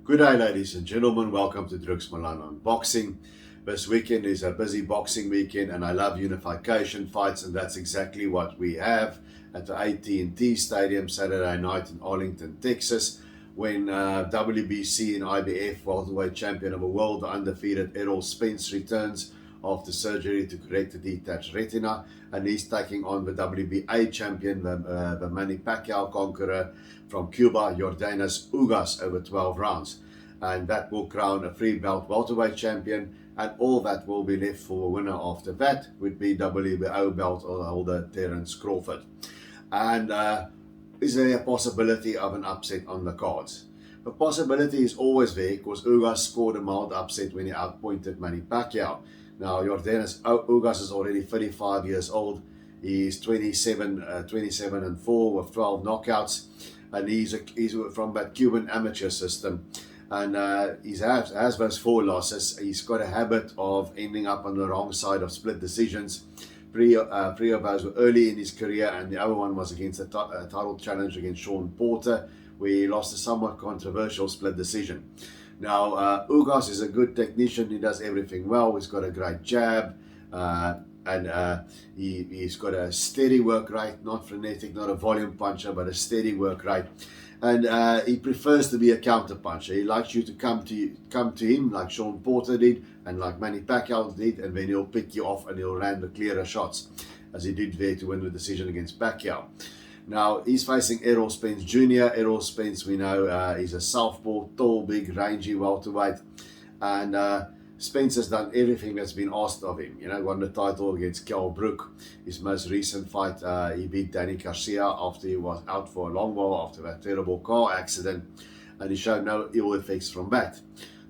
Good day, ladies and gentlemen. Welcome to Drux Milan Unboxing. This weekend is a busy boxing weekend, and I love unification fights, and that's exactly what we have at the AT&T Stadium Saturday night in Arlington, Texas, when WBC and IBF welterweight champion of the world, the undefeated Errol Spence, returns after surgery to correct the detached retina, and he's taking on the WBA champion, the Manny Pacquiao conqueror from Cuba, Yordenis Ugas, over 12 rounds. And that will crown a free belt welterweight champion, and all that will be left for a winner after that would be WBO belt holder Terence Crawford. And is there a possibility of an upset on the cards? The possibility is always there because Ugas scored a mild upset when he outpointed Manny Pacquiao. Now, Yordenis Ugas is already 35 years old. He's 27 and 4 with 12 knockouts, and he's from that Cuban amateur system. And he has those 4 losses. He's got a habit of ending up on the wrong side of split decisions. Three of those were early in his career, and the other one was against a title challenge against Sean Porter, where he lost a somewhat controversial split decision. Now, Ugas is a good technician. He does everything well. He's got a great jab, and he's got a steady work rate, not frenetic, not a volume puncher, but a steady work rate. And he prefers to be a counter puncher. He likes you to come to him like Sean Porter did and like Manny Pacquiao did, and then he'll pick you off and he'll land the clearer shots, as he did there to win the decision against Pacquiao. Now, he's facing Errol Spence Jr. Errol Spence, we know, he's a southpaw, tall, big, rangy welterweight. And Spence has done everything that's been asked of him. You know, won the title against Kell Brook. His most recent fight, he beat Danny Garcia after he was out for a long while after that terrible car accident. And he showed no ill effects from that.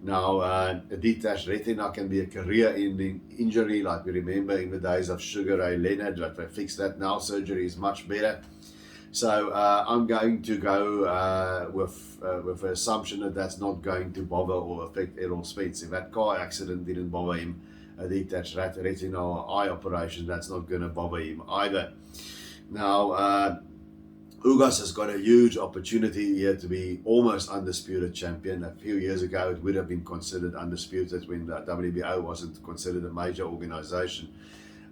Now, a detached retina can be a career-ending injury, like we remember in the days of Sugar Ray Leonard, but they fixed that now. Surgery is much better. So I'm going to go with the assumption that that's not going to bother or affect Errol Spence. If that car accident didn't bother him, a detached retina or eye operation, that's not going to bother him either. Now, Ugas has got a huge opportunity here to be almost undisputed champion. A few years ago, it would have been considered undisputed when the WBO wasn't considered a major organization.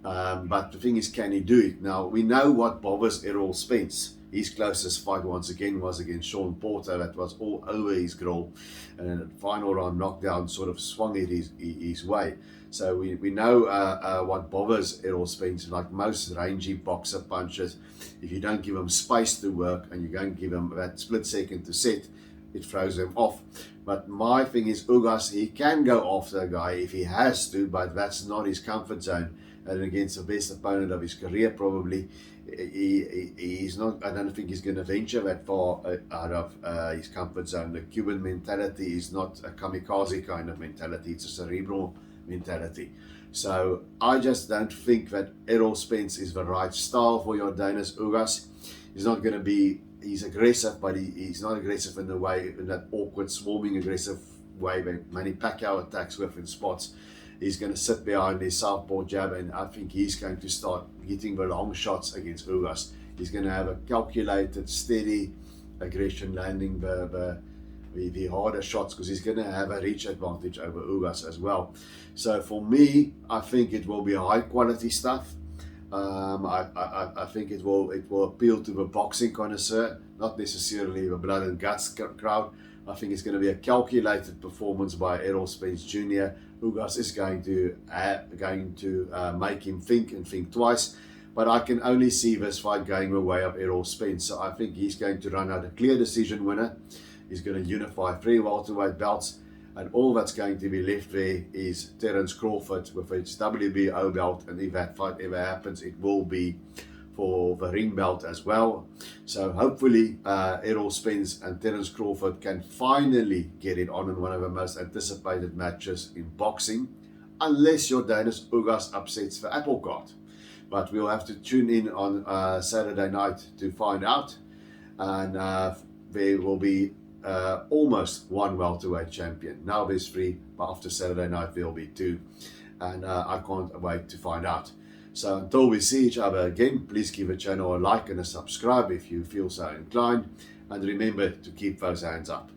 But the thing is, can he do it? Now, we know what bothers Errol Spence. His closest fight, once again, was against Sean Porter. That was all over his grill. And then the final round knockdown sort of swung it his way. So we know what bothers Errol Spence. Like most rangy boxer punchers, if you don't give him space to work and you don't give him that split second to set, it throws him off. But my thing is, Ugas, he can go after a guy if he has to, but that's not his comfort zone. And against the best opponent of his career, probably, he's not. I don't think he's going to venture that far out of his comfort zone. The Cuban mentality is not a kamikaze kind of mentality; it's a cerebral mentality. So I just don't think that Errol Spence is the right style for Yordenis Ugas. He's not going to be. He's aggressive, but he's not aggressive in the way, in that awkward, swarming, aggressive way that Manny Pacquiao attacks with in spots. He's going to sit behind his southpaw jab, and I think he's going to start hitting the long shots against Ugas. He's going to have a calculated, steady aggression, landing the harder shots, because he's going to have a reach advantage over Ugas as well. So for me, I think it will be high quality stuff. I think it will appeal to the boxing connoisseur, not necessarily the blood and guts crowd. I think it's going to be a calculated performance by Errol Spence Jr. Ugas is going to make him think and think twice. But I can only see this fight going the way of Errol Spence. So I think he's going to run out a clear decision winner. He's going to unify 3 welterweight belts. And all that's going to be left there is Terence Crawford with his WBO belt. And if that fight ever happens, it will be for the ring belt as well. So hopefully Errol Spence and Terence Crawford can finally get it on in one of the most anticipated matches in boxing, unless Yordenis Ugas upsets the apple cart. But we'll have to tune in on Saturday night to find out. And there will be almost 1 welterweight champion. Now there's 3, but after Saturday night there'll be 2. And I can't wait to find out. So until we see each other again, please give the channel a like and a subscribe if you feel so inclined. And remember to keep those hands up.